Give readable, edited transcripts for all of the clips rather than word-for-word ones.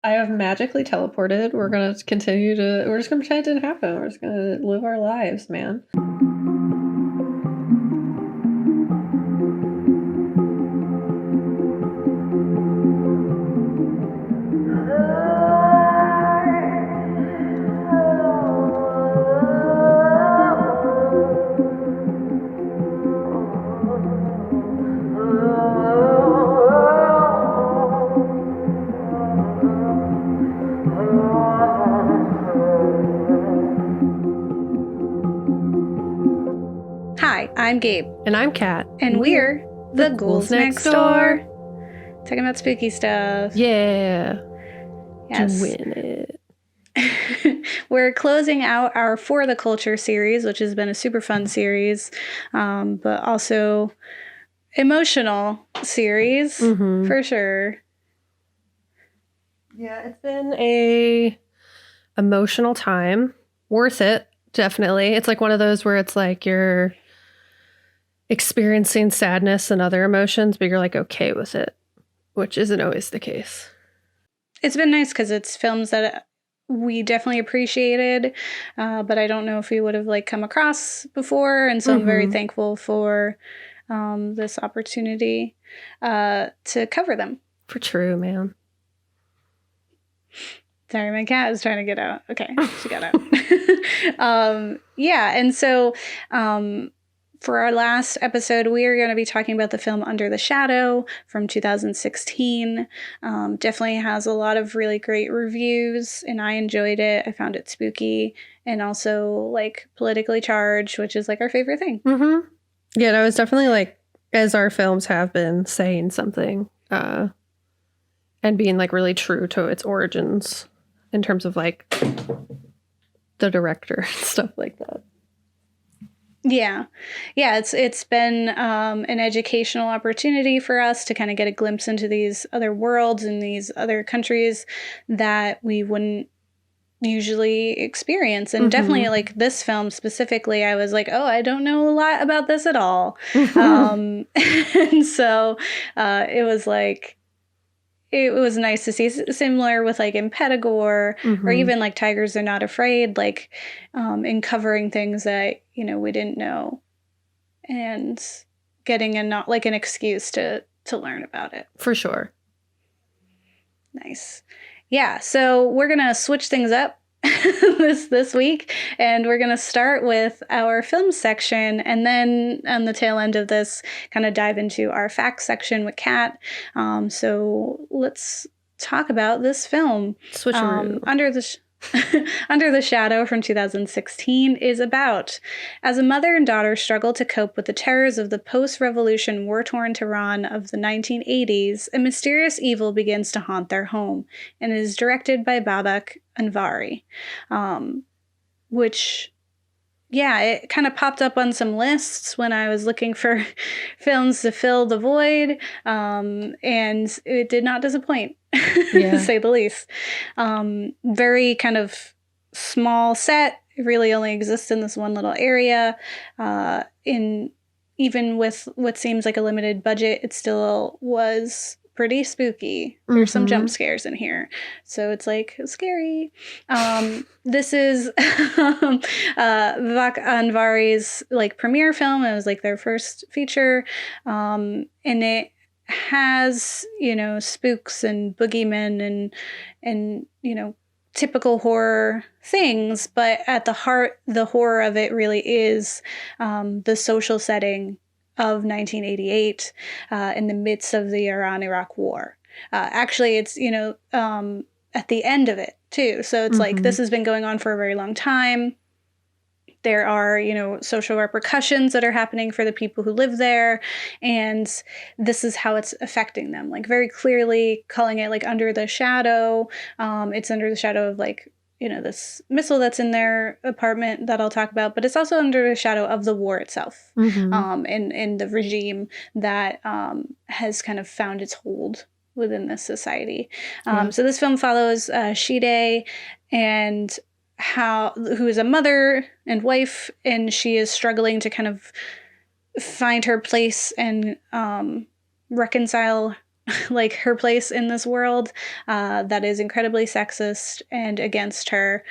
I have magically teleported. We're just gonna pretend it didn't happen. We're just gonna live our lives, man. Hi, I'm Gabe. And I'm Kat. And we're the Ghouls Next Door. Talking about spooky stuff. Yeah. Yes. Doing it. We're closing out our For the Culture series, which has been a super fun series, but also emotional series, for sure. Yeah, it's been a emotional time. Worth it, definitely. It's like one of those where it's like you're experiencing sadness and other emotions, but you're like okay with it, which isn't always the case. It's been nice because it's films that we definitely appreciated, but I don't know if we would have like come across before, and so I'm very thankful for this opportunity to cover them. For true, man. Sorry, my cat is trying to get out. Okay, she got out. Yeah, and so for our last episode, we are going to be talking about the film Under the Shadow from 2016. Definitely has a lot of really great reviews, and I enjoyed it. I found it spooky and also like politically charged, which is like our favorite thing. Yeah, no, it's definitely like, as our films have been, saying something and being like really true to its origins in terms of like the director and stuff like that. Yeah. It's been an educational opportunity for us to kind of get a glimpse into these other worlds and these other countries that we wouldn't usually experience. And definitely like this film specifically, I was like, oh, I don't know a lot about this at all. And so it was like, it was nice to see, similar with like Imperfection or even like Tigers Are Not Afraid, like in covering things that, you know, we didn't know and getting a not like an excuse to learn about it. For sure. Nice. Yeah, so we're going to switch things up this week, and we're going to start with our film section, and then on the tail end of this kind of dive into our facts section with Kat. So let's talk about this film. Under the Shadow from 2016 is about, as a mother and daughter struggle to cope with the terrors of the post-revolution war-torn Tehran of the 1980s, a mysterious evil begins to haunt their home, and is directed by Babak Anvari, which, yeah, it kind of popped up on some lists when I was looking for films to fill the void, and it did not disappoint. To say the least. Very kind of small set. It really only exists in this one little area. Even with what seems like a limited budget, it still was pretty spooky. There's some jump scares in here, so it's like scary. This is Babak Anvari's like premiere film. It was like their first feature, and it has, you know, spooks and boogeymen and you know, typical horror things, but at the heart, the horror of it really is the social setting of 1988 in the midst of the Iran-Iraq war. Actually, it's, you know, at the end of it too. So it's like this has been going on for a very long time. There are, you know, social repercussions that are happening for the people who live there, and this is how it's affecting them. Like very clearly calling it like under the shadow. It's under the shadow of like, you know, this missile that's in their apartment that I'll talk about, but it's also under the shadow of the war itself, and the regime that has kind of found its hold within this society. So this film follows Shide and who is a mother and wife, and she is struggling to kind of find her place and reconcile like her place in this world that is incredibly sexist and against her.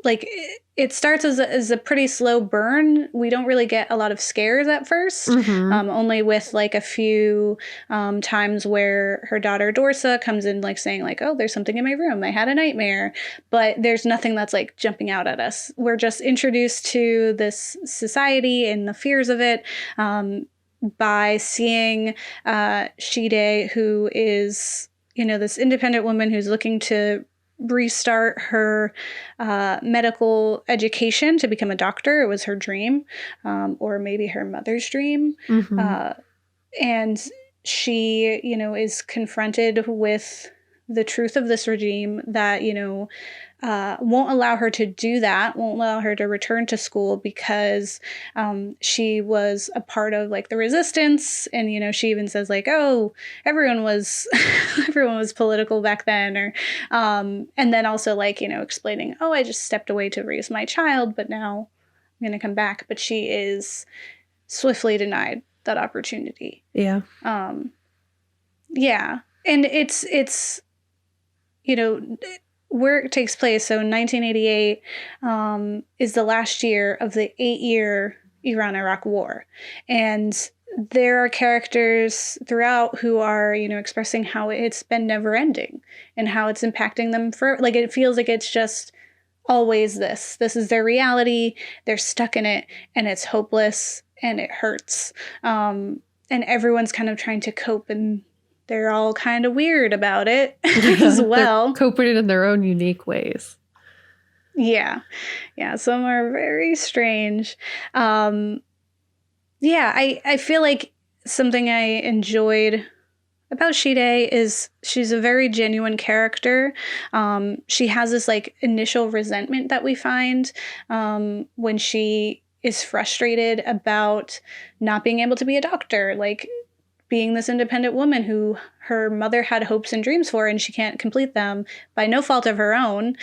Like it starts as a pretty slow burn. We don't really get a lot of scares at first, only with like a few times where her daughter Dorsa comes in like saying like, oh, there's something in my room. I had a nightmare. But there's nothing that's like jumping out at us. We're just introduced to this society and the fears of it by seeing Shide, who is, this independent woman who's looking to restart her medical education to become a doctor. It was her dream, or maybe her mother's dream. And she, is confronted with the truth of this regime that, won't allow her to do that, won't allow her to return to school because she was a part of like the resistance. And, she even says like, oh, everyone was political back then. Or and then also like, explaining, oh, I just stepped away to raise my child, but now I'm going to come back. But she is swiftly denied that opportunity. Yeah. Yeah. And it's where it takes place. So 1988 is the last year of the 8-year Iran-Iraq war. And there are characters throughout who are, expressing how it's been never ending and how it's impacting them like, it feels like it's just always this is their reality. They're stuck in it and it's hopeless and it hurts. And everyone's kind of trying to cope, and they're all kind of weird about it as well. They're coping in their own unique ways. Yeah. Yeah. Some are very strange. I feel like something I enjoyed about Shide is she's a very genuine character. She has this like initial resentment that we find when she is frustrated about not being able to be a doctor, like being this independent woman who her mother had hopes and dreams for, and she can't complete them by no fault of her own.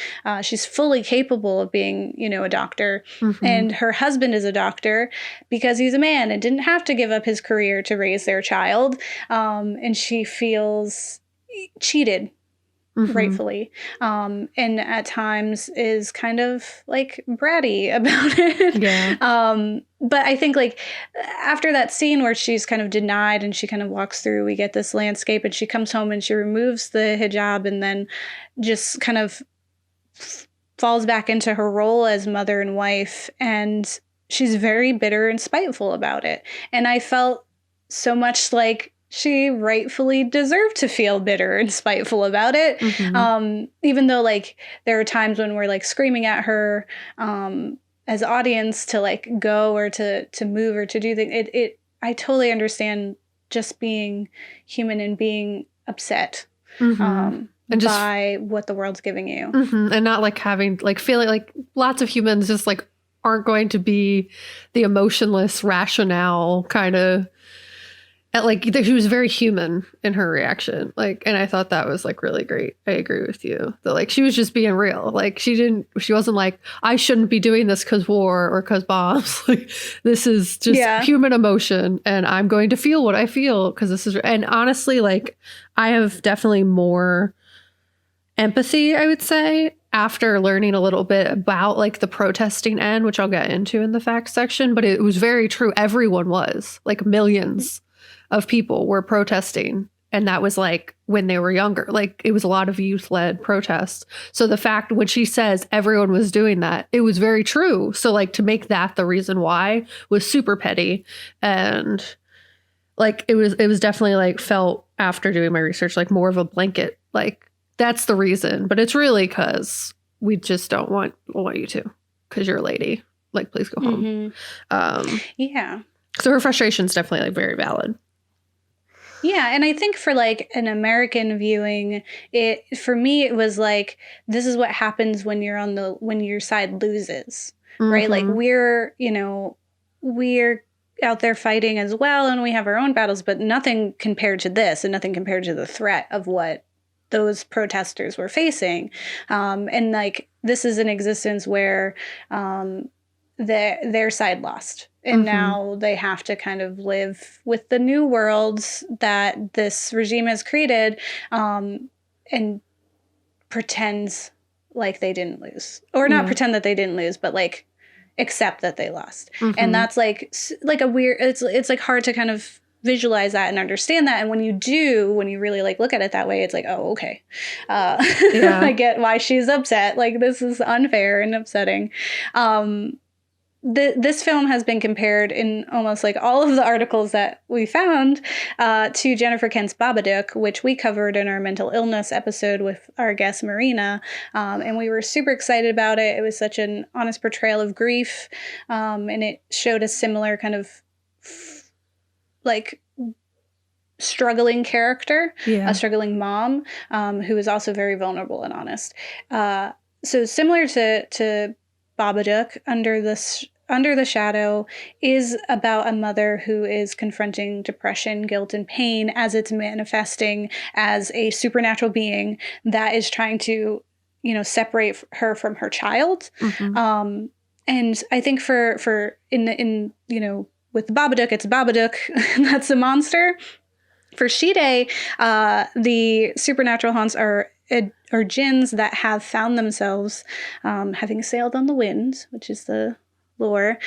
She's fully capable of being, a doctor. And her husband is a doctor because he's a man and didn't have to give up his career to raise their child. And she feels cheated, rightfully. And at times is kind of like bratty about it. Yeah. But I think like after that scene where she's kind of denied and she kind of walks through, we get this landscape and she comes home and she removes the hijab and then just kind of falls back into her role as mother and wife. And she's very bitter and spiteful about it. And I felt so much like she rightfully deserved to feel bitter and spiteful about it. Even though like there are times when we're like screaming at her as audience to like go or to move or to do things. I totally understand just being human and being upset and just, by what the world's giving you. And not like having like feeling like lots of humans just like aren't going to be the emotionless rationale kind of. Like she was very human in her reaction, like, and I thought that was like really great. I agree with you that like she was just being real. Like she wasn't like, I shouldn't be doing this because war or because bombs. Like this is just human emotion, and I'm going to feel what I feel because this is. And honestly, like I have definitely more empathy, I would say, after learning a little bit about like the protesting end, which I'll get into in the facts section. But it was very true. Everyone was like millions of people were protesting, and that was like when they were younger. Like it was a lot of youth-led protests. So the fact when she says everyone was doing that, it was very true. So like to make that the reason why was super petty. And like it was definitely like felt after doing my research like more of a blanket, like that's the reason. But it's really because we just don't want you to, because you're a lady, like please go home. So her frustration is definitely like very valid. Yeah, and I think for like an American viewing, for me it was like this is what happens when when your side loses, right? Like we're out there fighting as well, and we have our own battles, but nothing compared to this, and nothing compared to the threat of what those protesters were facing. And like this is an existence where their side lost. And now they have to kind of live with the new worlds that this regime has created, and pretend like they didn't lose. Or not pretend that they didn't lose, but like accept that they lost. And that's like a weird, it's like hard to kind of visualize that and understand that. And when you really like look at it that way, it's like, oh, okay. I get why she's upset. Like, this is unfair and upsetting. This film has been compared in almost like all of the articles that we found to Jennifer Kent's Babadook, which we covered in our mental illness episode with our guest Marina. And we were super excited about it. It was such an honest portrayal of grief. And it showed a similar kind of like struggling character, a struggling mom who is also very vulnerable and honest. So similar to Babadook, Under the Shadow is about a mother who is confronting depression, guilt, and pain as it's manifesting as a supernatural being that is trying to, separate her from her child. And I think for with the Babadook, it's Babadook, that's a monster. For Shide, the supernatural haunts are jinns that have found themselves having sailed on the wind, which is the lore,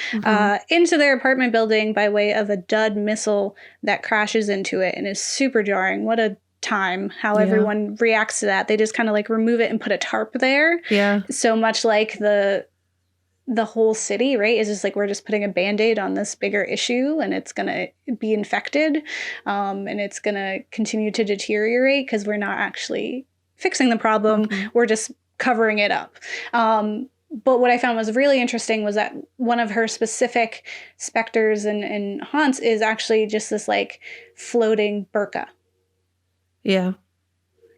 into their apartment building by way of a dud missile that crashes into it and is super jarring. What a time, how everyone reacts to that. They just kind of like remove it and put a tarp there. Yeah. So much like the whole city, right, is just like, we're just putting a Band-Aid on this bigger issue and it's going to be infected and it's going to continue to deteriorate because we're not actually fixing the problem. We're just covering it up. But what I found was really interesting was that one of her specific specters and haunts is actually just this like floating burqa. Yeah.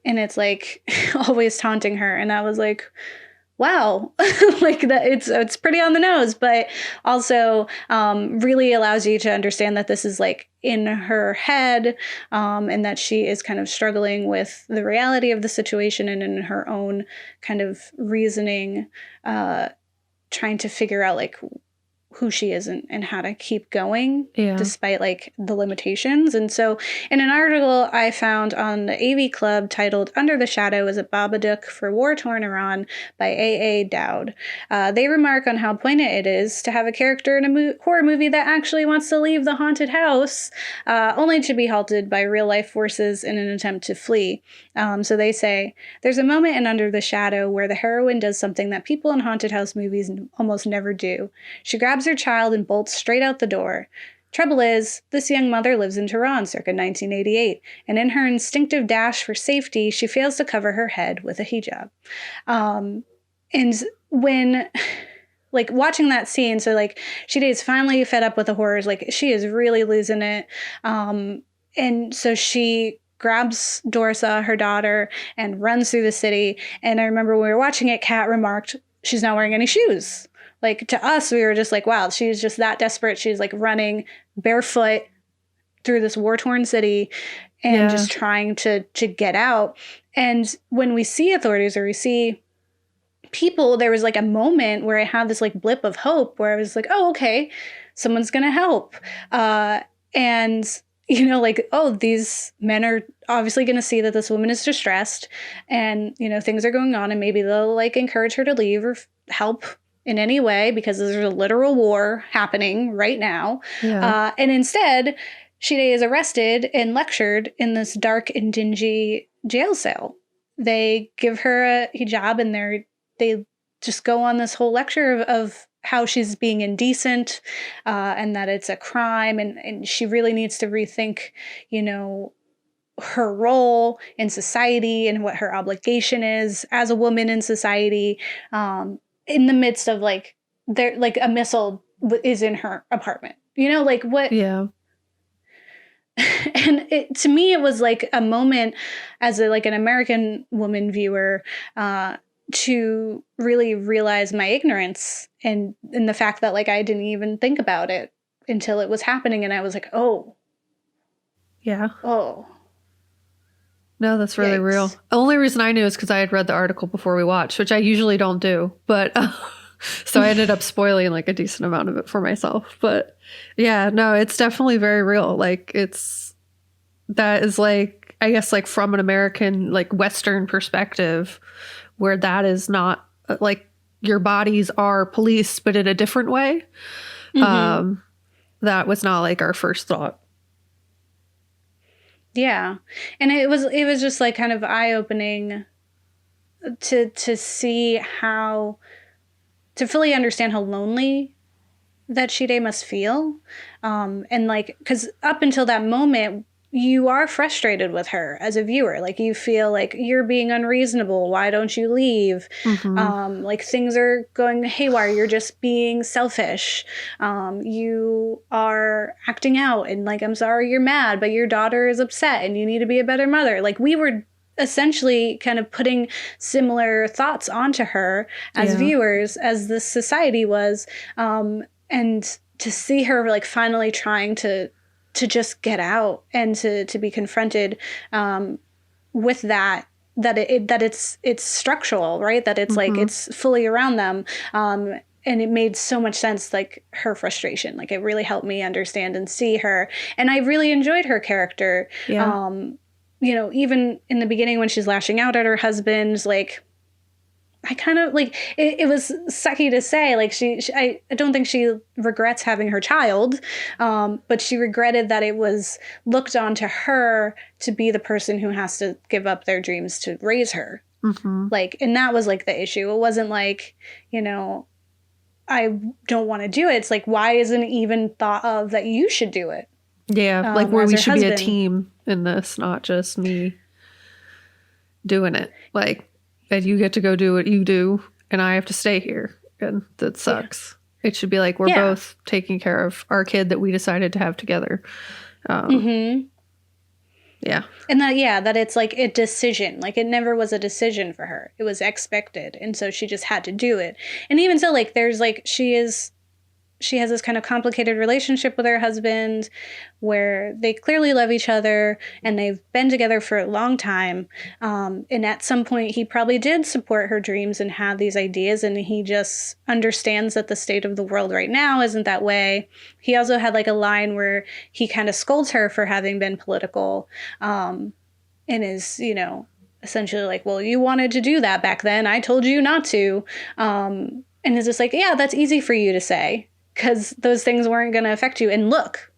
And it's like always taunting her. And I was like, wow, like that it's pretty on the nose, but also really allows you to understand that this is like in her head and that she is kind of struggling with the reality of the situation and in her own kind of reasoning, trying to figure out like who she is and how to keep going despite like the limitations. And so in an article I found on the AV Club titled Under the Shadow is a Babadook for War-Torn Iran by A.A. Dowd, they remark on how poignant it is to have a character in a horror movie that actually wants to leave the haunted house only to be halted by real life forces in an attempt to flee. So they say, there's a moment in Under the Shadow where the heroine does something that people in haunted house movies almost never do. She grabs her child and bolts straight out the door. Trouble is, this young mother lives in Tehran circa 1988, and in her instinctive dash for safety, she fails to cover her head with a hijab. And when, like, watching that scene, so, like, Shide is finally fed up with the horrors, like, she is really losing it. And so she grabs Dorsa, her daughter, and runs through the city. And I remember when we were watching it, Kat remarked, she's not wearing any shoes. Like, to us, we were just like, wow, she's just that desperate. She's like running barefoot through this war-torn city and just trying to get out. And when we see authorities or we see people, there was like a moment where I had this like blip of hope where I was like, oh, okay, someone's going to help. And, you know, like, oh, these men are obviously going to see that this woman is distressed and, you know, things are going on and maybe they'll like encourage her to leave or help in any way because there's a literal war happening right now. Yeah. And instead, Shide is arrested and lectured in this dark and dingy jail cell. They give her a hijab and they just go on this whole lecture of how she's being indecent and that it's a crime and she really needs to rethink, you know, her role in society and what her obligation is as a woman in society. In the midst of like there like a missile is in her apartment, you know, like what? Yeah. And to me it was like a moment as like an American woman viewer to really realize my ignorance and the fact that like I didn't even think about it until it was happening and I was like, oh yeah, oh no, that's really real. The only reason I knew is because I had read the article before we watched, which I usually don't do. But So I ended up spoiling like a decent amount of it for myself. But yeah, no, it's definitely very real. Like that is like, I guess like from an American like Western perspective, where that is not like your bodies are policed, but in a different way. That was not like our first thought. Yeah. And it was just like kind of eye-opening to see how, to fully understand how lonely that Shide must feel. And like, because up until that moment, you are frustrated with her as a viewer. Like, you feel like you're being unreasonable. Why don't you leave? Like, things are going haywire. You're just being selfish. You are acting out, and like, I'm sorry you're mad, but your daughter is upset and you need to be a better mother. Like, we were essentially kind of putting similar thoughts onto her as viewers as this society was. And to see her like finally trying to just get out and to be confronted with that it's structural, right? That it's like it's fully around them. And it made so much sense, like her frustration. Like, it really helped me understand and see her. And I really enjoyed her character. You know, even in the beginning when she's lashing out at her husband, like, I kind of like it was sucky to say, like, I don't think she regrets having her child, but she regretted that it was looked on to her to be the person who has to give up their dreams to raise her. Like, and that was like the issue. It wasn't like, you know, I don't want to do it. It's like, why isn't it even thought of that you should do it? Yeah, like where we should be a team in this, not just me doing it. Like, that you get to go do what you do and I have to stay here. And that sucks. It should be like we're both taking care of our kid that we decided to have together. Yeah. And that it's like a decision. Like, it never was a decision for her. It was expected. And so she just had to do it. And even so, like, there's like, she has this kind of complicated relationship with her husband where they clearly love each other and they've been together for a long time. And at some point he probably did support her dreams and had these ideas, and he just understands that the state of the world right now isn't that way. He also had like a line where he kind of scolds her for having been political, and is, you know, essentially like, well, you wanted to do that back then. I told you not to. And it's just like, yeah, that's easy for you to say, because those things weren't going to affect you. And look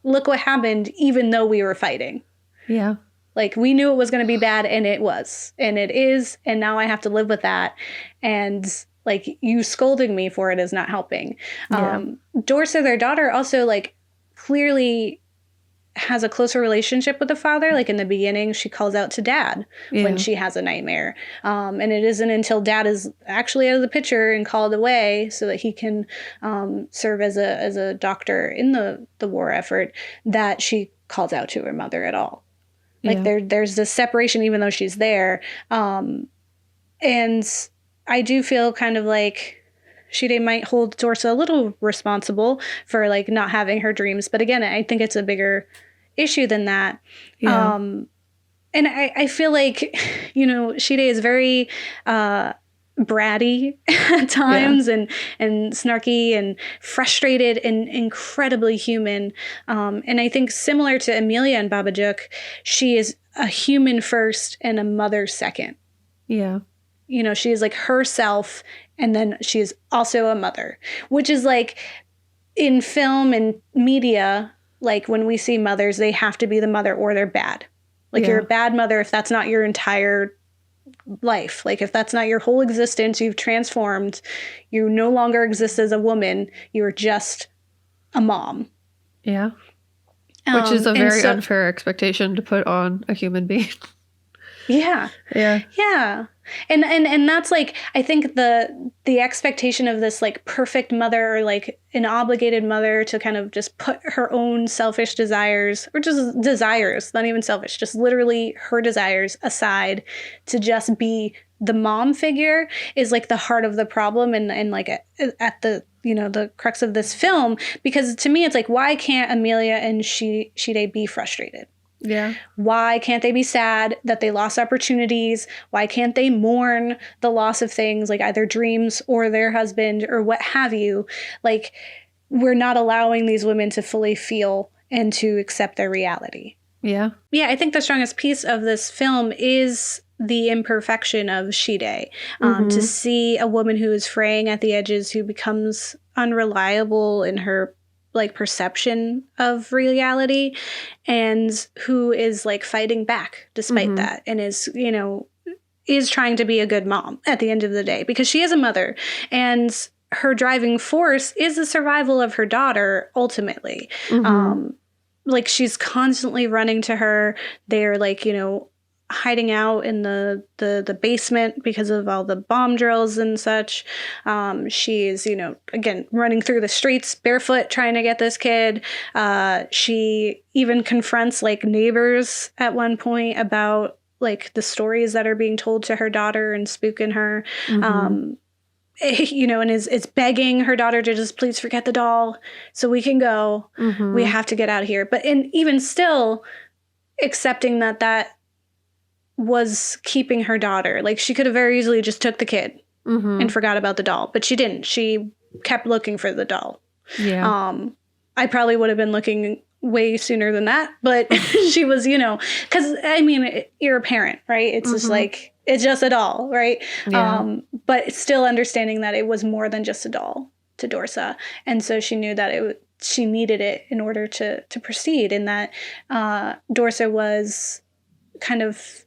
what happened, even though we were fighting. Yeah. Like, we knew it was going to be bad, and it was, and it is. And now I have to live with that. And like, you scolding me for it is not helping. Dorsa, their daughter, also like clearly has a closer relationship with the father. Like, in the beginning, she calls out to dad when she has a nightmare. And it isn't until dad is actually out of the picture and called away so that he can serve as a doctor in the war effort that she calls out to her mother at all. Like, there's this separation, even though she's there. And I do feel kind of like Shide might hold Dorsa a little responsible for like not having her dreams. But again, I think it's a bigger issue than that. And I feel like, you know, Shide is very bratty at times and snarky and frustrated and incredibly human. And I think similar to Amelia and Babajuk, she is a human first and a mother second. Yeah. You know, she is like herself, and then she is also a mother, which is like in film and media, like when we see mothers, they have to be the mother or they're bad. Like, you're a bad mother if that's not your entire life. Like, if that's not your whole existence, you've transformed, you no longer exist as a woman, you're just a mom. Yeah. Which is a very unfair expectation to put on a human being. Yeah. Yeah. Yeah. And that's like, I think the expectation of this like perfect mother, or like an obligated mother to kind of just put her own selfish desires, or just desires, not even selfish, just literally her desires aside to just be the mom figure, is like the heart of the problem, and like at the, you know, the crux of this film. Because to me, it's like, why can't Amelia and Shide be frustrated? Yeah. Why can't they be sad that they lost opportunities? Why can't they mourn the loss of things like either dreams or their husband or what have you? Like, we're not allowing these women to fully feel and to accept their reality. Yeah. Yeah, I think the strongest piece of this film is the imperfection of Shide. To see a woman who is fraying at the edges, who becomes unreliable in her like perception of reality, and who is like fighting back despite that, and is, you know, is trying to be a good mom at the end of the day, because she is a mother, and her driving force is the survival of her daughter ultimately. Like, she's constantly running to her. They're like, you know, hiding out in the basement because of all the bomb drills and such. She's, you know, again, running through the streets barefoot trying to get this kid. She even confronts like neighbors at one point about like the stories that are being told to her daughter and spooking her. You know, and is begging her daughter to just please forget the doll so we can go. We have to get out of here. But even still accepting that was keeping her daughter. Like, she could have very easily just took the kid and forgot about the doll, but she didn't. She kept looking for the doll. Yeah. I probably would have been looking way sooner than that, but she was, you know, because I mean, you're a parent, right? It's just like, it's just a doll, right? Yeah. But still understanding that it was more than just a doll to Dorsa. And so she knew that she needed it in order to proceed, and that Dorsa was kind of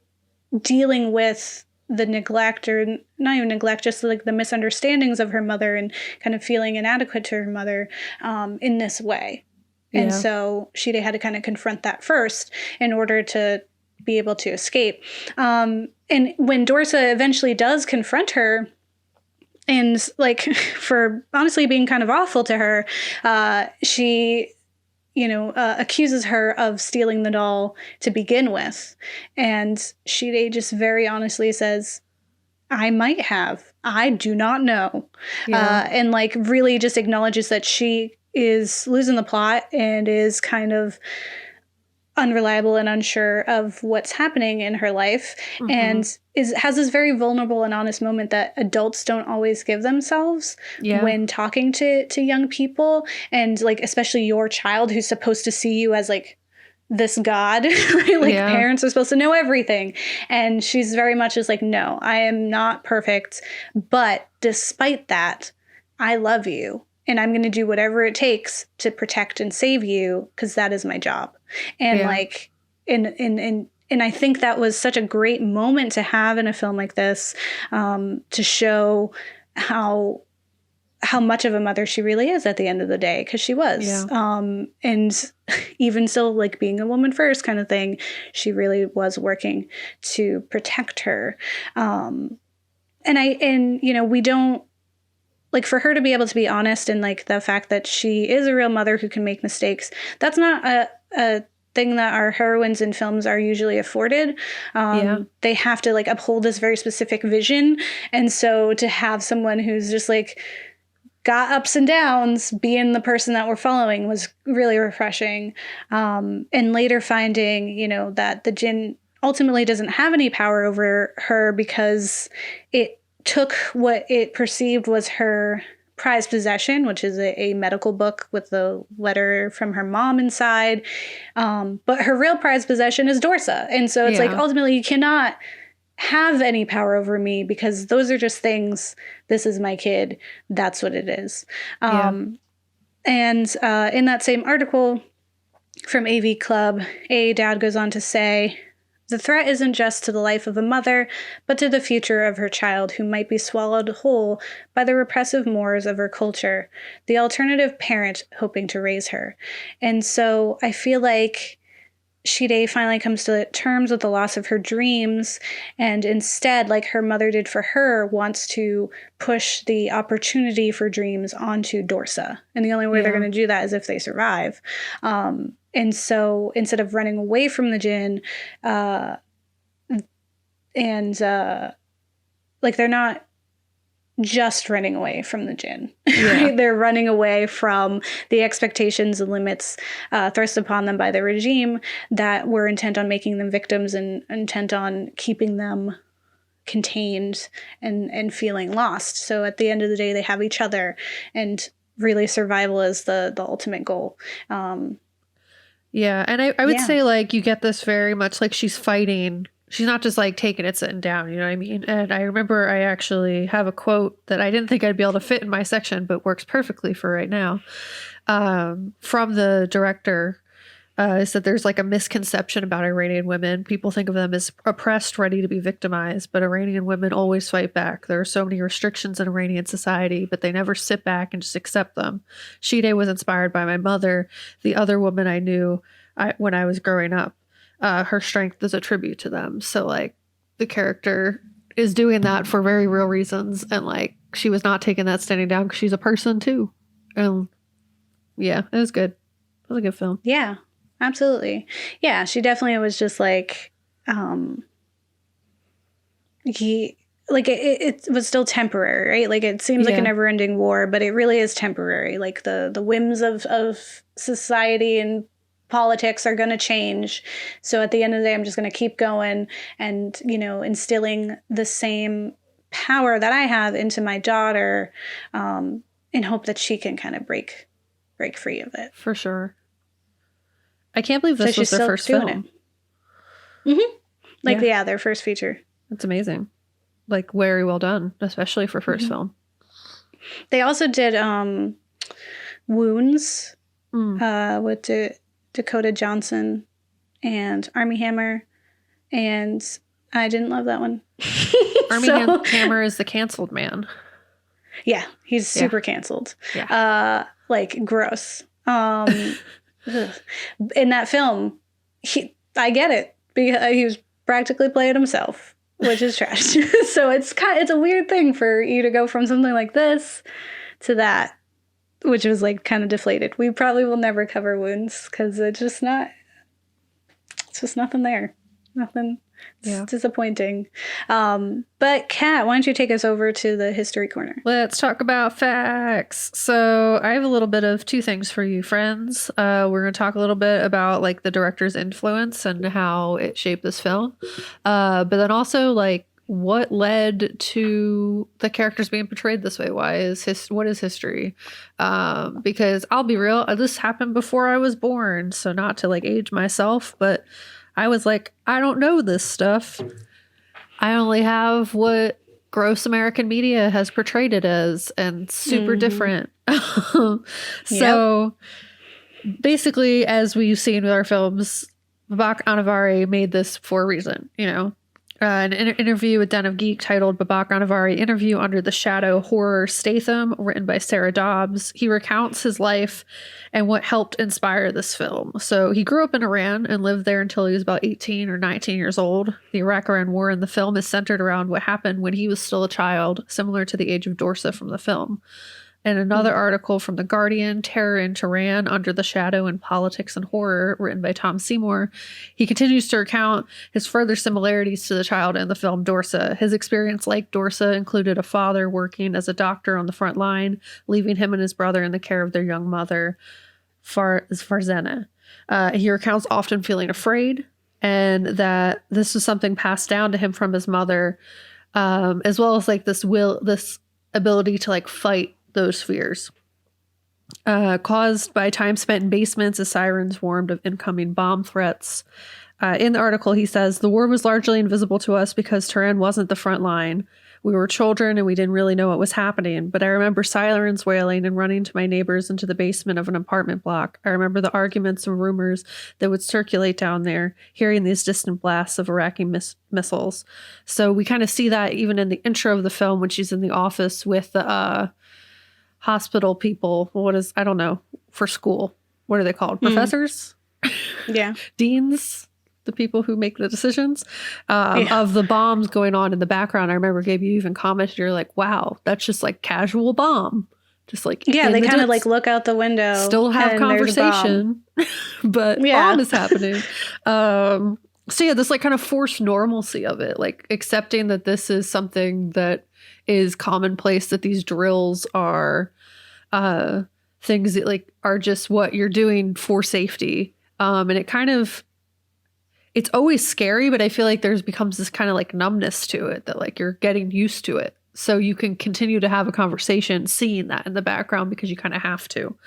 dealing with the neglect, or not even neglect, just like the misunderstandings of her mother, and kind of feeling inadequate to her mother in this way. Yeah. And so Shide had to kind of confront that first in order to be able to escape. And when Dorsa eventually does confront her, and like for honestly being kind of awful to her, she, you know, accuses her of stealing the doll to begin with. And Shide just very honestly says, I might have. I do not know. And like really just acknowledges that she is losing the plot and is kind of unreliable and unsure of what's happening in her life, and has this very vulnerable and honest moment that adults don't always give themselves when talking to young people, and like especially your child who's supposed to see you as like this god, right? Like parents are supposed to know everything, and she's very much just like, no, I am not perfect, but despite that, I love you. And I'm going to do whatever it takes to protect and save you, because that is my job. And like, and I think that was such a great moment to have in a film like this, to show how much of a mother she really is at the end of the day, because she was. And even still, like being a woman first kind of thing, she really was working to protect her. And you know, we don't, like, for her to be able to be honest, and like the fact that she is a real mother who can make mistakes, that's not a thing that our heroines in films are usually afforded. They have to like uphold this very specific vision. And so to have someone who's just like got ups and downs being the person that we're following was really refreshing. And later finding, you know, that the jinn ultimately doesn't have any power over her, because it took what it perceived was her prized possession, which is a medical book with the letter from her mom inside. But her real prized possession is Dorsa. And so it's like, ultimately, you cannot have any power over me, because those are just things. This is my kid. That's what it is. And in that same article from AV Club, A. Dowd goes on to say, the threat isn't just to the life of a mother, but to the future of her child, who might be swallowed whole by the repressive mores of her culture, the alternative parent hoping to raise her. And so I feel like Shide finally comes to terms with the loss of her dreams, and instead, like her mother did for her, wants to push the opportunity for dreams onto Dorsa. And the only way they're going to do that is if they survive. And so instead of running away from the jinn, like they're not just running away from the jinn. Yeah. Right? They're running away from the expectations and limits thrust upon them by the regime that were intent on making them victims and intent on keeping them contained and feeling lost. So at the end of the day, they have each other, and really survival is the ultimate goal. Yeah, and I would say, like, you get this very much, like, she's fighting. She's not just, like, taking it sitting down, you know what I mean? And I remember I actually have a quote that I didn't think I'd be able to fit in my section, but works perfectly for right now, from the director, is that there's, like, a misconception about Iranian women. People think of them as oppressed, ready to be victimized, but Iranian women always fight back. There are so many restrictions in Iranian society, but they never sit back and just accept them. Shide was inspired by my mother, the other woman I knew when I was growing up. Her strength is a tribute to them. So, like, the character is doing that for very real reasons, and, like, she was not taking that standing down because she's a person too. Yeah, it was good. It was a good film. Yeah, absolutely. Yeah, she definitely was just like, it was still temporary, right? Like, it seems like a never-ending war, but it really is temporary. Like, the whims of society and politics are going to change. So at the end of the day, I'm just going to keep going and, you know, instilling the same power that I have into my daughter, in hope that she can kind of break free of it. For sure. I can't believe this was their first film. Their first feature. That's amazing. Like, very well done, especially for first film. They also did Wounds with Dakota Johnson and Armie Hammer, and I didn't love that one. Armie Hammer is the canceled man. Yeah, he's super canceled. Yeah. Like, gross. In that film, I get it, because he was practically playing himself, which is trash. So it's a weird thing for you to go from something like this to that, which was, like, kind of deflated. We probably will never cover Wounds because it's just nothing there. Nothing. It's disappointing. But Kat, why don't you take us over to the history corner? Let's talk about facts. So I have a little bit of two things for you, friends. We're going to talk a little bit about, like, the director's influence and how it shaped this film. But then also, like, what led to the characters being portrayed this way? What is history? Because I'll be real, this happened before I was born, so not to, like, age myself, but I was like, I don't know this stuff. I only have what gross American media has portrayed it as, and super different. So basically, as we've seen with our films, Babak Anvari made this for a reason, you know. An interview with Den of Geek titled Babak Anvari Interview Under the Shadow Horror Statham, written by Sarah Dobbs. He recounts his life and what helped inspire this film. So he grew up in Iran and lived there until he was about 18 or 19 years old. The Iraq-Iran War in the film is centered around what happened when he was still a child, similar to the age of Dorsa from the film. And another article from The Guardian, Terror in Tehran, Under the Shadow in Politics and Horror, written by Tom Seymour. He continues to recount his further similarities to the child in the film Dorsa. His experience, like Dorsa, included a father working as a doctor on the front line, leaving him and his brother in the care of their young mother, Farzana. He recounts often feeling afraid, and that this was something passed down to him from his mother, as well as, like, this ability to, like, fight those fears, caused by time spent in basements as Sirens warned of incoming bomb threats. In the article, he says, the war was largely invisible to us because Tehran wasn't the front line. We were children and we didn't really know what was happening, but I remember sirens wailing and running to my neighbors into the basement of an apartment block. I remember the arguments and rumors that would circulate down there, hearing these distant blasts of Iraqi missiles. So we kind of see that even in the intro of the film when she's in the office with the hospital people. I don't know, for school. What are they called? Professors? Yeah. Deans? The people who make the decisions of the bombs going on in the background. I remember, Gabe, you even commented, you're like, wow, that's just like casual bomb. Just like, yeah, they kind of like look out the window. Still have conversation, but bomb is happening. So yeah, this like kind of forced normalcy of it, like accepting that this is something that is commonplace, that these drills are things that like are just what you're doing for safety. And it kind of, it's always scary, but I feel like there's becomes this kind of like numbness to it, that like you're getting used to it. So you can continue to have a conversation seeing that in the background because you kind of have to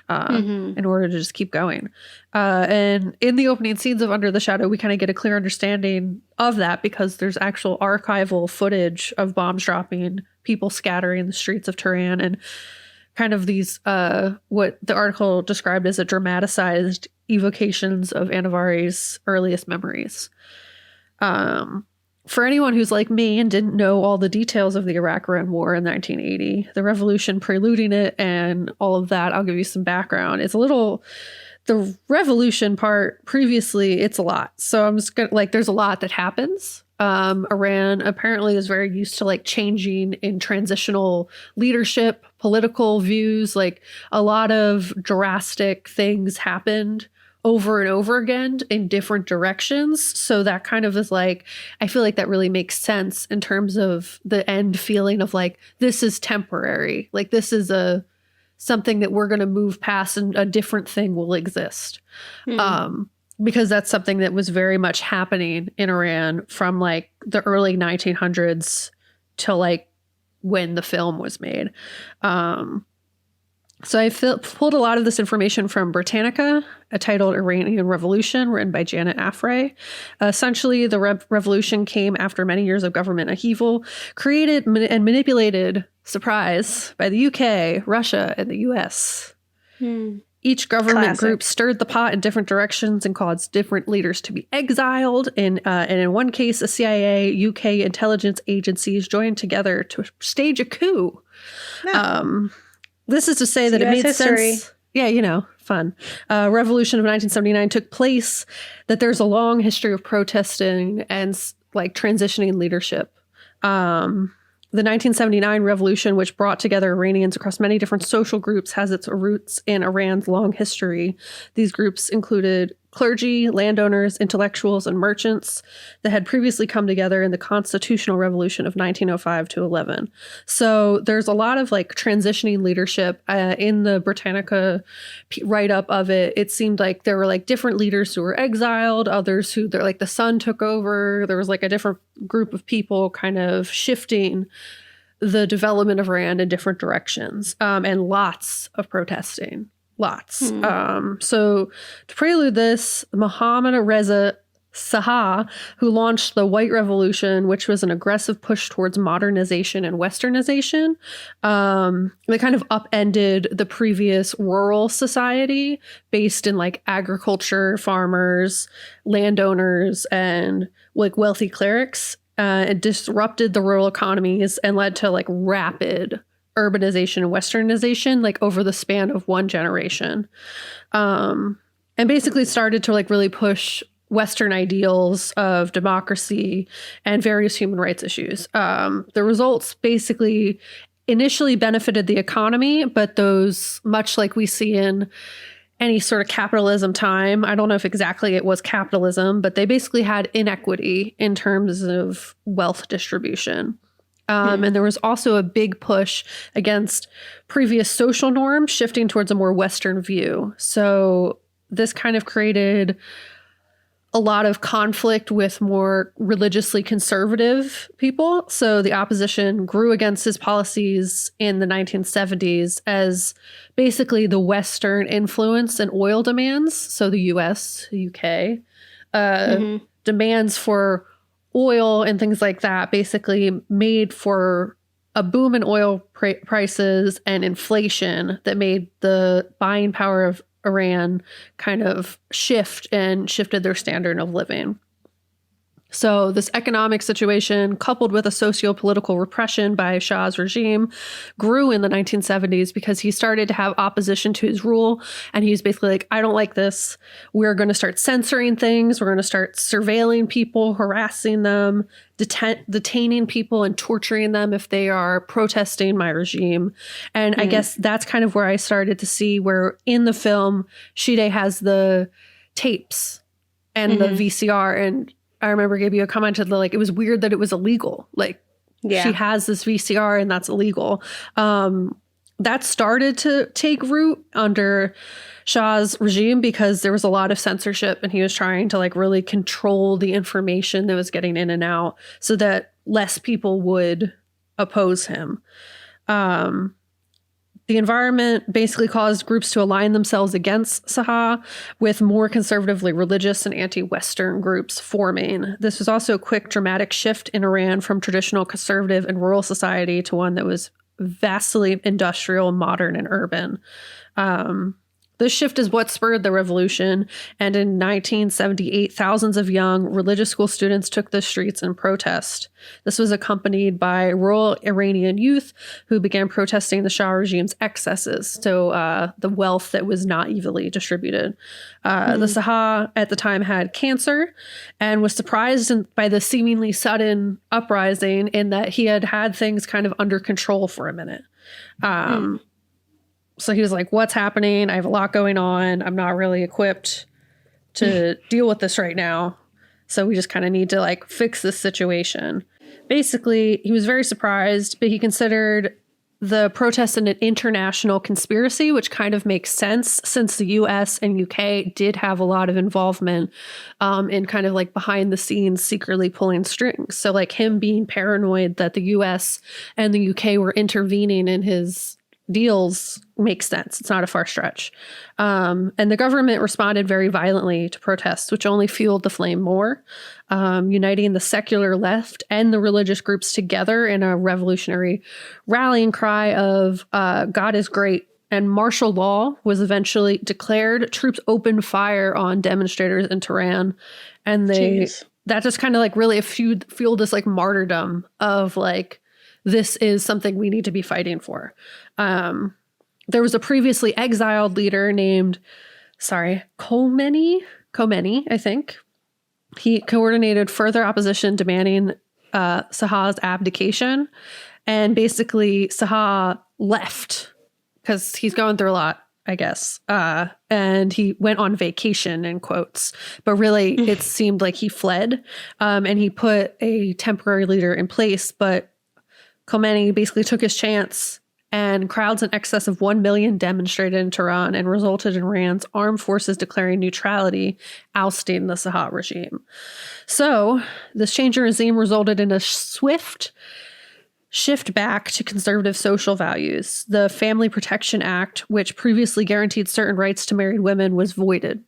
in order to just keep going. And in the opening scenes of Under the Shadow, we kind of get a clear understanding of that because there's actual archival footage of bombs dropping, people scattering the streets of Tehran, and kind of these, what the article described as a dramatized evocations of Anvari's earliest memories. For anyone who's like me and didn't know all the details of the Iraq-Iran War in 1980, the revolution preluding it and all of that, I'll give you some background. It's a little, the revolution part previously, it's a lot. So I'm just gonna, like, there's a lot that happens. Iran apparently is very used to like changing in transitional leadership, political views, like a lot of drastic things happened over and over again in different directions. So that kind of is like, I feel like that really makes sense in terms of the end feeling of like, this is temporary. Like this is something that we're going to move past and a different thing will exist. Because that's something that was very much happening in Iran from like the early 1900s to like when the film was made. So I pulled a lot of this information from Britannica, titled Iranian Revolution, written by Janet Afray. Essentially, the revolution came after many years of government upheaval, created and manipulated, surprise, by the UK, Russia, and the US. Each government group stirred the pot in different directions and caused different leaders to be exiled. And in one case, the CIA, UK intelligence agencies joined together to stage a coup. No. This is to say that it made sense. Yeah, you know, fun. Revolution of 1979 took place, that there's a long history of protesting and like transitioning leadership. The 1979 revolution, which brought together Iranians across many different social groups, has its roots in Iran's long history. These groups included clergy, landowners, intellectuals, and merchants that had previously come together in the constitutional revolution of 1905 to 11. So there's a lot of like transitioning leadership in the Britannica write-up of it. It seemed like there were like different leaders who were exiled, others who they're like the son took over. There was like a different group of people kind of shifting the development of Iran in different directions, and lots of protesting. Lots. So to prelude this, Mohammad Reza Shah, who launched the White Revolution, which was an aggressive push towards modernization and westernization, they kind of upended the previous rural society based in like agriculture, farmers, landowners, and like wealthy clerics. It disrupted the rural economies and led to like rapid urbanization and westernization like over the span of one generation, and basically started to like really push Western ideals of democracy and various human rights issues. The results basically initially benefited the economy, but those, much like we see in any sort of capitalism time, I don't know if exactly it was capitalism, but they basically had inequity in terms of wealth distribution. And there was also a big push against previous social norms, shifting towards a more Western view. So this kind of created a lot of conflict with more religiously conservative people. So the opposition grew against his policies in the 1970s as basically the Western influence and oil demands. So the US, UK, demands for oil and things like that basically made for a boom in oil prices and inflation that made the buying power of Iran kind of shift and shifted their standard of living. So this economic situation, coupled with a socio-political repression by Shah's regime, grew in the 1970s because he started to have opposition to his rule. And he was basically like, I don't like this. We're going to start censoring things. We're going to start surveilling people, harassing them, detaining people and torturing them if they are protesting my regime. And I guess that's kind of where I started to see where in the film, Shide has the tapes and the VCR. And I remember gave you a comment to the, like, it was weird that it was illegal. Like, she has this VCR and that's illegal. That started to take root under Shah's regime because there was a lot of censorship and he was trying to like really control the information that was getting in and out so that less people would oppose him. The environment basically caused groups to align themselves against Shah, with more conservatively religious and anti-Western groups forming. This was also a quick, dramatic shift in Iran from traditional conservative and rural society to one that was vastly industrial, modern, and urban. This shift is what spurred the revolution, and in 1978, thousands of young religious school students took the streets in protest. This was accompanied by rural Iranian youth who began protesting the Shah regime's excesses, so the wealth that was not evenly distributed. The Shah at the time had cancer and was surprised by the seemingly sudden uprising in that he had had things kind of under control for a minute. So he was like, what's happening? I have a lot going on. I'm not really equipped to deal with this right now. So we just kind of need to like fix this situation. Basically, he was very surprised, but he considered the protests an international conspiracy, which kind of makes sense since the US and UK did have a lot of involvement in kind of like behind the scenes secretly pulling strings. So like him being paranoid that the US and the UK were intervening in his deals makes sense. It's not a far stretch. And the government responded very violently to protests, which only fueled the flame more, uniting the secular left and the religious groups together in a revolutionary rallying cry of God is great. And martial law was eventually declared. Troops opened fire on demonstrators in Tehran. And that just kind of like really fueled this like martyrdom of like, this is something we need to be fighting for. There was a previously exiled leader named, Khomeini, I think. He coordinated further opposition demanding Shah's abdication. And basically, Shah left because he's going through a lot, I guess. And he went on vacation, in quotes. But really, it seemed like he fled. And he put a temporary leader in place. But Khomeini basically took his chance, and crowds in excess of 1 million demonstrated in Tehran and resulted in Iran's armed forces declaring neutrality, ousting the Shah regime. So this change in regime resulted in a swift shift back to conservative social values. The Family Protection Act, which previously guaranteed certain rights to married women, was voided.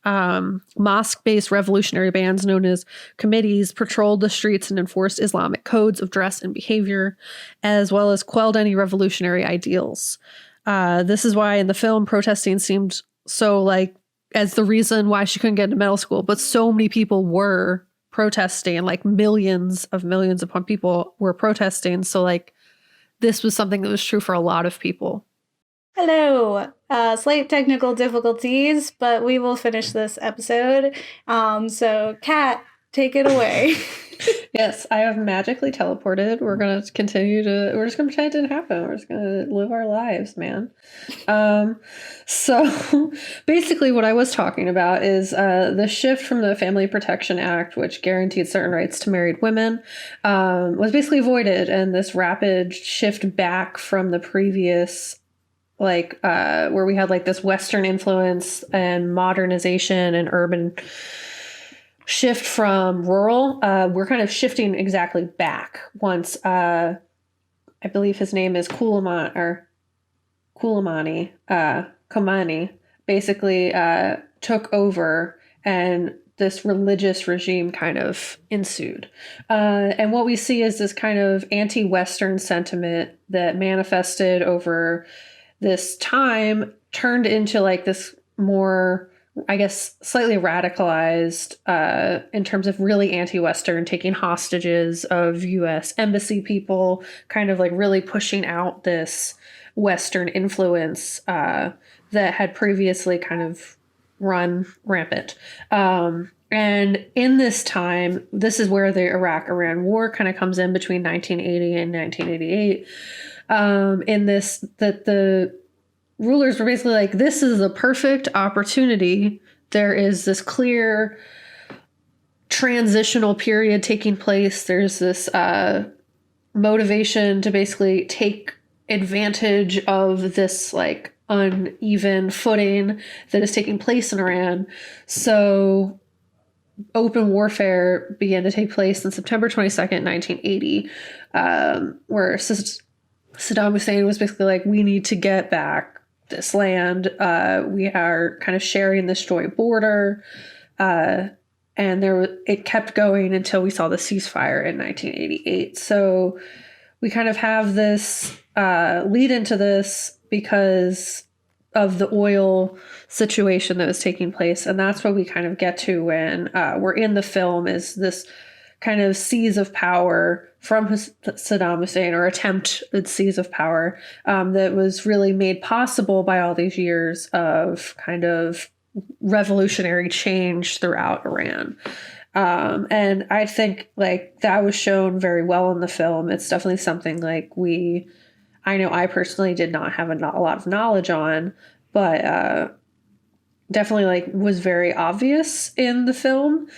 Mosque-based revolutionary bands known as committees patrolled the streets and enforced Islamic codes of dress and behavior, as well as quelled any revolutionary ideals. This is why in the film protesting seemed so like as the reason why she couldn't get into medical school, but so many people were protesting, like millions upon people were protesting. So like this was something that was true for a lot of people. Hello. Slight technical difficulties, but we will finish this episode. So Kat, take it away. Yes, I have magically teleported. We're going to we're just going to pretend it didn't happen. We're just going to live our lives, man. So basically what I was talking about is the shift from the Family Protection Act, which guaranteed certain rights to married women, was basically avoided. And this rapid shift back from the previous where we had like this Western influence and modernization and urban shift from rural, we're kind of shifting exactly back once, I believe his name is Khomeini, basically took over and this religious regime kind of ensued. And what we see is this kind of anti-Western sentiment that manifested over this time turned into like this more, I guess, slightly radicalized in terms of really anti-Western, taking hostages of U.S. embassy people, kind of like really pushing out this Western influence that had previously kind of run rampant. And in this time, this is where the Iraq-Iran war kind of comes in between 1980 and 1988. In this, that the rulers were basically like, this is the perfect opportunity. There is this clear transitional period taking place. There's this motivation to basically take advantage of this like uneven footing that is taking place in Iran. So open warfare began to take place on September 22nd, 1980, where Saddam Hussein was basically like, we need to get back this land. We are kind of sharing this joint border. And it kept going until we saw the ceasefire in 1988. So we kind of have this lead into this because of the oil situation that was taking place. And that's what we kind of get to when we're in the film, is this kind of seize of power from Saddam Hussein, or attempt at seize of power, that was really made possible by all these years of kind of revolutionary change throughout Iran. And I think like that was shown very well in the film. It's definitely something like I know I personally did not have a lot of knowledge on, but definitely like was very obvious in the film,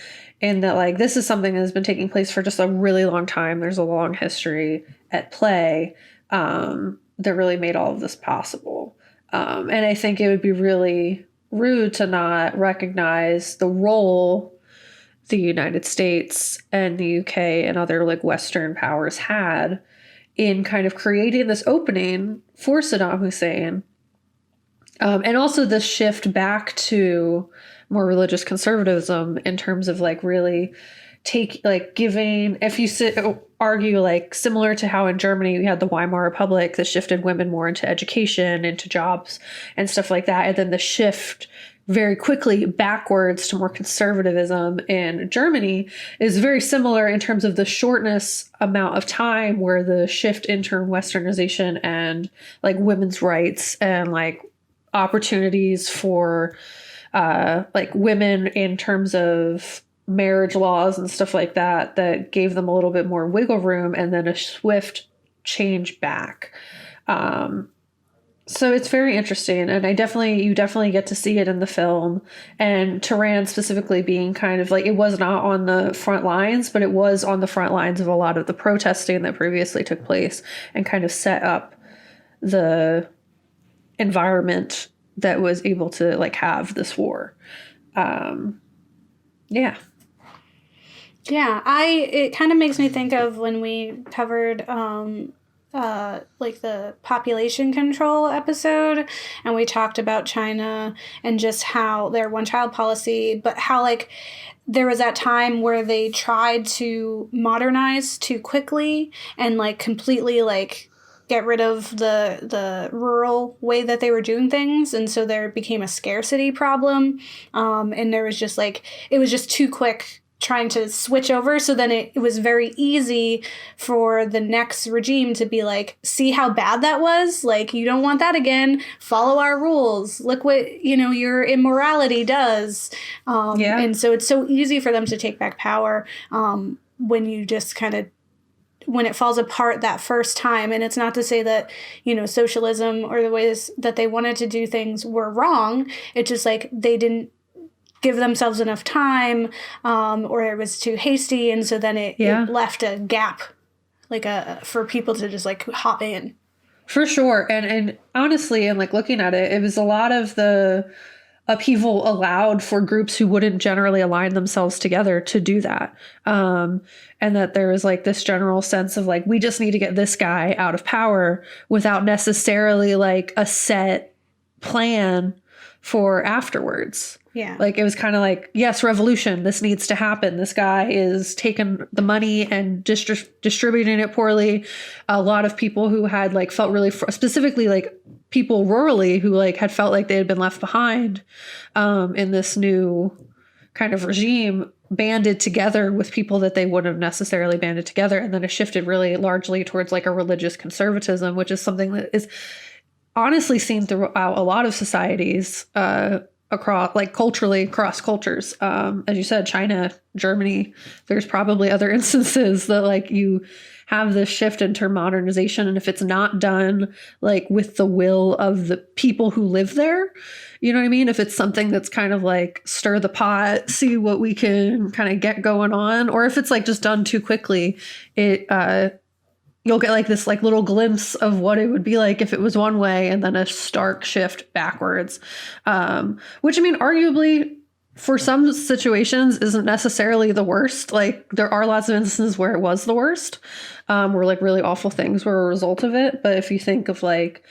and that like this is something that has been taking place for just a really long time. There's a long history at play that really made all of this possible. And I think it would be really rude to not recognize the role the United States and the UK and other like Western powers had in kind of creating this opening for Saddam Hussein. And also this shift back to more religious conservatism in terms of like really giving, if you argue like similar to how in Germany we had the Weimar Republic that shifted women more into education, into jobs and stuff like that. And then the shift very quickly backwards to more conservatism in Germany is very similar in terms of the shortness amount of time where the shift into Westernization and like women's rights and like opportunities for like women in terms of marriage laws and stuff like that gave them a little bit more wiggle room, and then a swift change back. So it's very interesting, and you definitely get to see it in the film. And Tehran specifically being kind of like, it was not on the front lines, but it was on the front lines of a lot of the protesting that previously took place, and kind of set up the environment that was able to like have this war. Yeah. It kind of makes me think of when we covered like the population control episode, and we talked about China and just how their one-child policy, but how like there was that time where they tried to modernize too quickly and like completely like get rid of the rural way that they were doing things, and so there became a scarcity problem, and there was just like, it was just too quick trying to switch over. So then it was very easy for the next regime to be like, see how bad that was? Like, you don't want that again. Follow our rules. Look what, your immorality does. And so it's so easy for them to take back power when you just kind of, when it falls apart that first time. And it's not to say that, socialism or the ways that they wanted to do things were wrong. It's just like they didn't give themselves enough time, or it was too hasty, and so then it left a gap, like for people to just like hop in. For sure, and honestly, and like looking at it, it was a lot of the upheaval allowed for groups who wouldn't generally align themselves together to do that, and that there was like this general sense of like, we just need to get this guy out of power without necessarily like a set plan for afterwards. Yeah. Like, it was kind of like, yes, revolution, this needs to happen. This guy is taking the money and distributing it poorly. A lot of people who had like felt really, specifically like people rurally who like had felt like they had been left behind in this new kind of regime, banded together with people that they wouldn't have necessarily banded together. And then it shifted really largely towards like a religious conservatism, which is something that is honestly seen throughout a lot of societies, across, like culturally, across cultures. As you said, China, Germany, there's probably other instances that like you have this shift into modernization, and if it's not done like with the will of the people who live there, you know what I mean? If it's something that's kind of like stir the pot, see what we can kind of get going on, or if it's like just done too quickly, it you'll get like this like little glimpse of what it would be like if it was one way and then a stark shift backwards. Which I mean, arguably for some situations isn't necessarily the worst. Like there are lots of instances where it was the worst, where like really awful things were a result of it. But if you think of like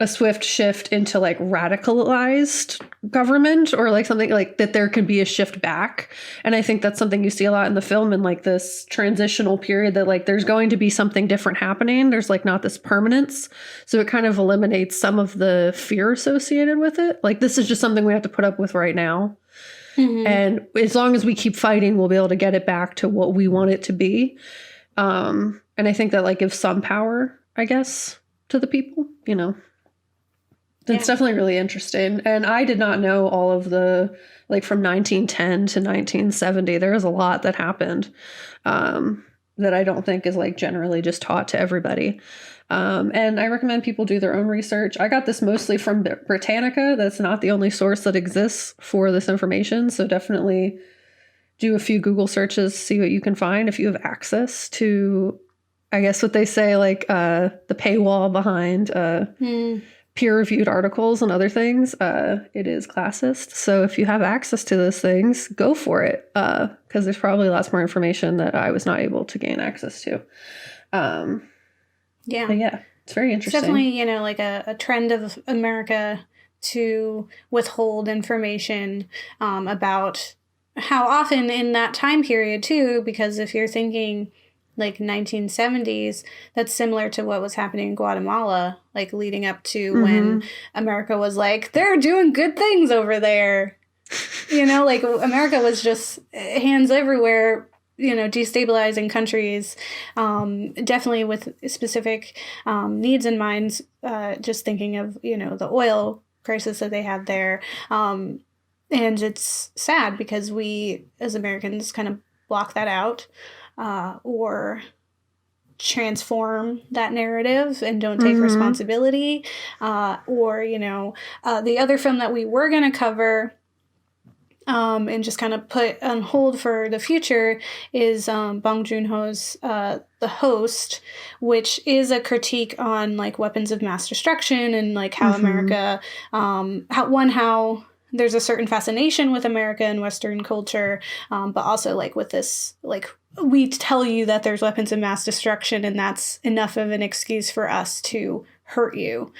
a swift shift into like radicalized government or like something like that, there could be a shift back. And I think that's something you see a lot in the film in like this transitional period, that like there's going to be something different happening. There's like not this permanence. So it kind of eliminates some of the fear associated with it. Like this is just something we have to put up with right now. Mm-hmm. And as long as we keep fighting, we'll be able to get it back to what we want it to be. And I think that like gives some power, I guess, to the people, you know. It's definitely really interesting. And I did not know all of the, like from 1910 to 1970, there was a lot that happened that I don't think is like generally just taught to everybody. And I recommend people do their own research. I got this mostly from Britannica. That's not the only source that exists for this information. So definitely do a few Google searches, see what you can find if you have access to, I guess what they say, like the paywall behind peer-reviewed articles and other things. It is classist. So if you have access to those things, go for it. Because there's probably lots more information that I was not able to gain access to. But yeah, it's very interesting. It's definitely, you know, like a trend of America to withhold information about how often in that time period too, because if you're thinking like 1970s, that's similar to what was happening in Guatemala, like leading up to when America was like, they're doing good things over there. You know, like America was just hands everywhere, you know, destabilizing countries, definitely with specific needs in mind, just thinking of, you know, the oil crisis that they had there. And it's sad because we as Americans kind of block that out. Or transform that narrative and don't take responsibility. Or, you know, the other film that we were going to cover and just kind of put on hold for the future is Bong Joon-ho's The Host, which is a critique on like weapons of mass destruction and like how America, how there's a certain fascination with America and Western culture, but also like with this, like, we tell you that there's weapons of mass destruction and that's enough of an excuse for us to hurt you.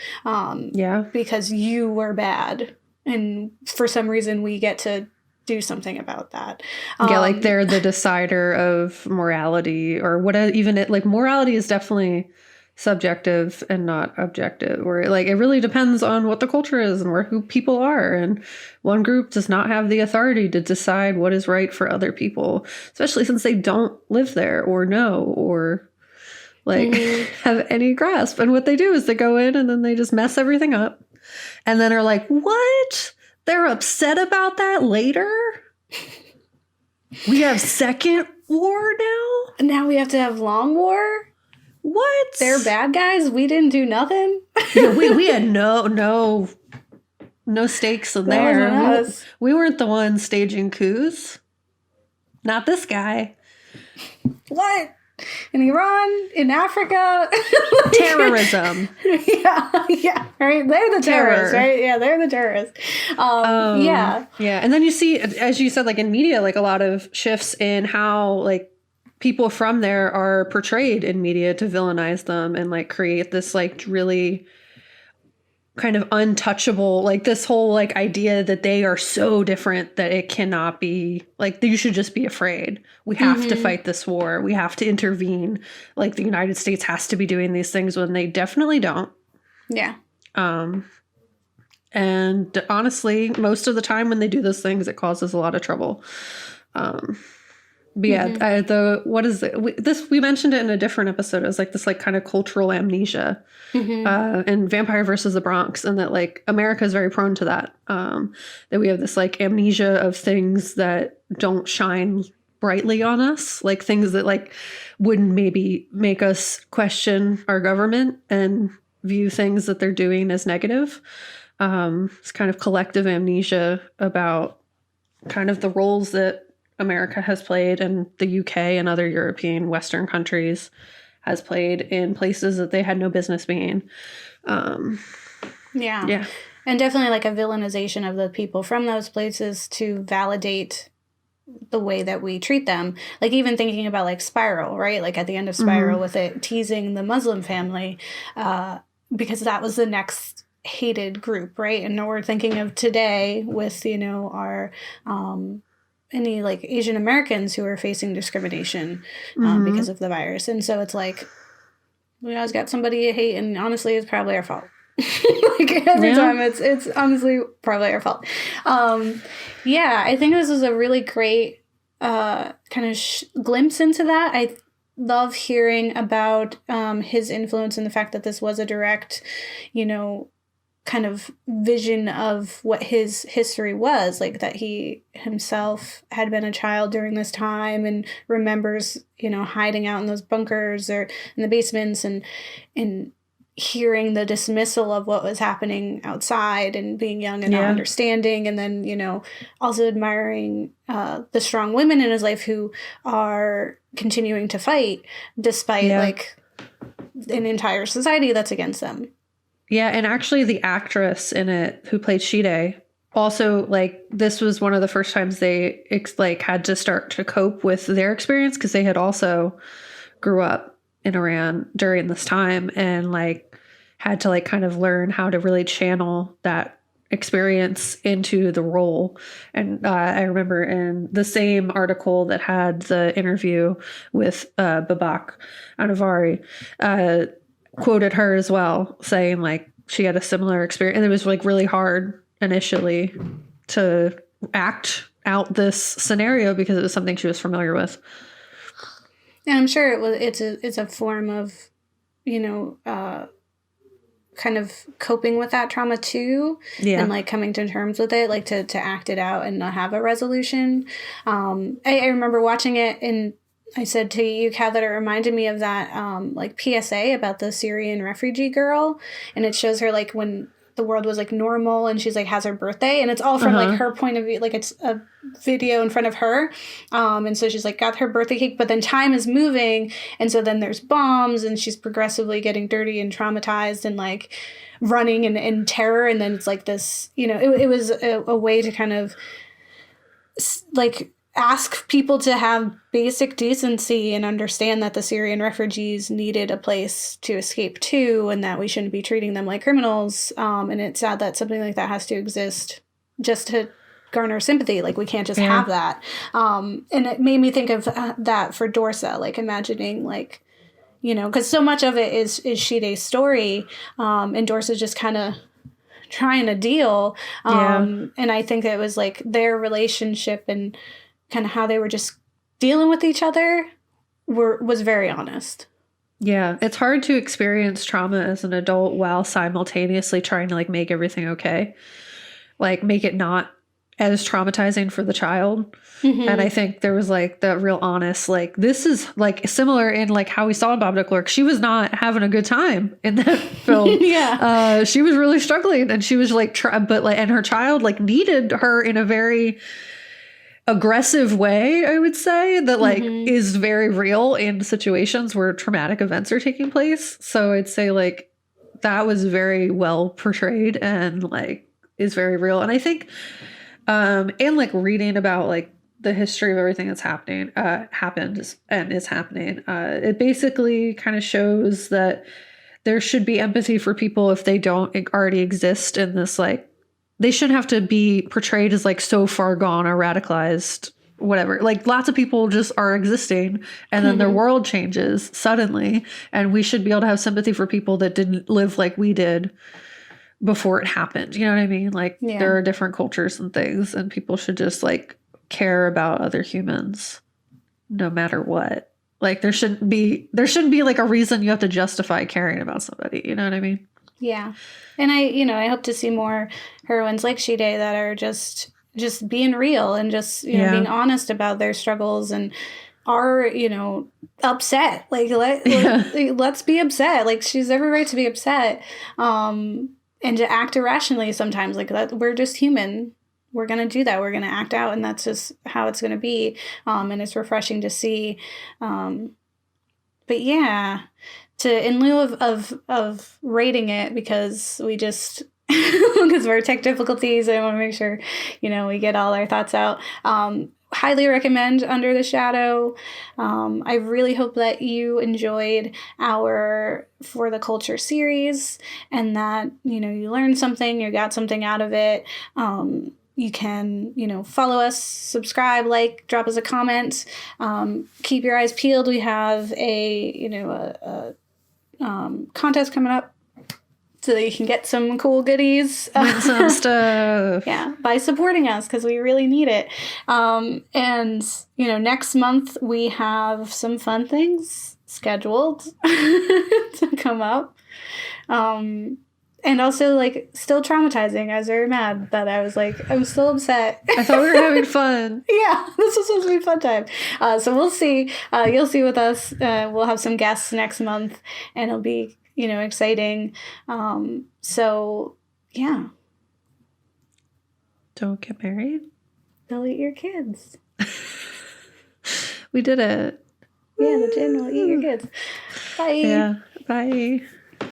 Because you were bad. And for some reason we get to do something about that. Like they're the decider of morality or what, even it, like morality is definitely subjective and not objective, or like it really depends on what the culture is and who people are, and one group does not have the authority to decide what is right for other people, especially since they don't live there or know or like have any grasp. And what they do is they go in and then they just mess everything up and then are like, what, they're upset about that later? We have second war now we have to have long war. What? They're bad guys? We didn't do nothing? Yeah, we had no stakes in there. We weren't the ones staging coups. Not this guy. What? In Iran? In Africa? Terrorism. Yeah. Right? They're the terrorists, right? Yeah, they're the terrorists. Yeah. And then you see, as you said, like in media, like a lot of shifts in how like people from there are portrayed in media to villainize them and like create this like really kind of untouchable, like this whole like idea that they are so different that it cannot be, like you should just be afraid. We have to fight this war. We have to intervene. Like the United States has to be doing these things when they definitely don't. Yeah. And honestly, most of the time when they do those things, it causes a lot of trouble. But yeah, what is it? This, we mentioned it in a different episode. It was like this like kind of cultural amnesia in Vampire versus the Bronx, and that like America is very prone to that. That we have this like amnesia of things that don't shine brightly on us, like things that like wouldn't maybe make us question our government and view things that they're doing as negative. It's kind of collective amnesia about kind of the roles that America has played and the UK and other European Western countries has played in places that they had no business being. Yeah. And definitely like a villainization of the people from those places to validate the way that we treat them. Like even thinking about like Spiral, right? Like at the end of Spiral with it teasing the Muslim family, because that was the next hated group, right? And we're thinking of today with, you know, our any like Asian Americans who are facing discrimination because of the virus. And so it's like, we always got somebody you hate, and honestly, it's probably our fault. Like every time it's honestly probably our fault. I think this is a really great kind of glimpse into that. I love hearing about his influence and the fact that this was a direct, you know, kind of vision of what his history was, like that he himself had been a child during this time and remembers, you know, hiding out in those bunkers or in the basements and hearing the dismissal of what was happening outside and being young and not understanding, and then, you know, also admiring the strong women in his life who are continuing to fight despite like an entire society that's against them. Yeah, and actually the actress in it who played Shide also, like, this was one of the first times they had to start to cope with their experience, because they had also grew up in Iran during this time and like had to like kind of learn how to really channel that experience into the role. And I remember in the same article that had the interview with Babak Anvari, quoted her as well, saying like she had a similar experience, and it was like really hard initially to act out this scenario because it was something she was familiar with. And I'm sure it's a form of, you know, kind of coping with that trauma too, and like coming to terms with it, like to act it out and not have a resolution. I remember watching it, and I said to you, Kat, that it reminded me of that like PSA about the Syrian refugee girl, and it shows her like when the world was like normal and she's like has her birthday, and it's all from like her point of view, like it's a video in front of her, and so she's like got her birthday cake, but then time is moving, and so then there's bombs and she's progressively getting dirty and traumatized and like running in terror, and then it's like this, you know, it was a way to kind of like ask people to have basic decency and understand that the Syrian refugees needed a place to escape to, and that we shouldn't be treating them like criminals. And it's sad that something like that has to exist just to garner sympathy. Like we can't just have that. And it made me think of that for Dorsa, like imagining like, you know, because so much of it is Shide's story, and Dorsa's just kind of trying to deal. And I think it was like their relationship and kind of how they were just dealing with each other was very honest. Yeah, it's hard to experience trauma as an adult while simultaneously trying to like make everything okay, like make it not as traumatizing for the child. And I think there was like the real honest, like this is like similar in like how we saw in Bob de Klerk. She was not having a good time in that film. She was really struggling, and she was like but like, and her child like needed her in a very aggressive way, I would say, that like is very real in situations where traumatic events are taking place. So I'd say like that was very well portrayed and like is very real. And I think and like reading about like the history of everything that's happened and is happening, it basically kind of shows that there should be empathy for people if they don't already exist in this like, they shouldn't have to be portrayed as like so far gone or radicalized, whatever. Like lots of people just are existing, and then their world changes suddenly, and we should be able to have sympathy for people that didn't live like we did before it happened. You know what I mean? Like there are different cultures and things, and people should just like care about other humans no matter what. Like there shouldn't be like a reason you have to justify caring about somebody. You know what I mean? Yeah. And I hope to see more heroines like Shide that are just, just being real and just, being honest about their struggles and are, upset. Like, let's be upset. Like, she's every right to be upset. And to act irrationally sometimes. Like, that we're just human. We're going to do that. We're going to act out, and that's just how it's going to be. And it's refreshing to see. But yeah, in lieu of rating it, because we just, because of our tech difficulties, I want to make sure, we get all our thoughts out. Highly recommend Under the Shadow. I really hope that you enjoyed our For the Culture series, and that, you learned something, you got something out of it. You can, follow us, subscribe, like, drop us a comment. Keep your eyes peeled. We have a contest coming up so that you can get some cool goodies. Some stuff. Yeah, by supporting us, because we really need it. And, next month we have some fun things scheduled to come up. And also, still traumatizing. I was very mad that I was I'm still upset. I thought we were having fun. Yeah, this was supposed to be a fun time. So we'll see. You'll see with us. We'll have some guests next month, and it'll be, exciting. So, yeah. Don't get married. They'll eat your kids. We did it. Yeah, the gin will eat your kids. Bye. Yeah, bye.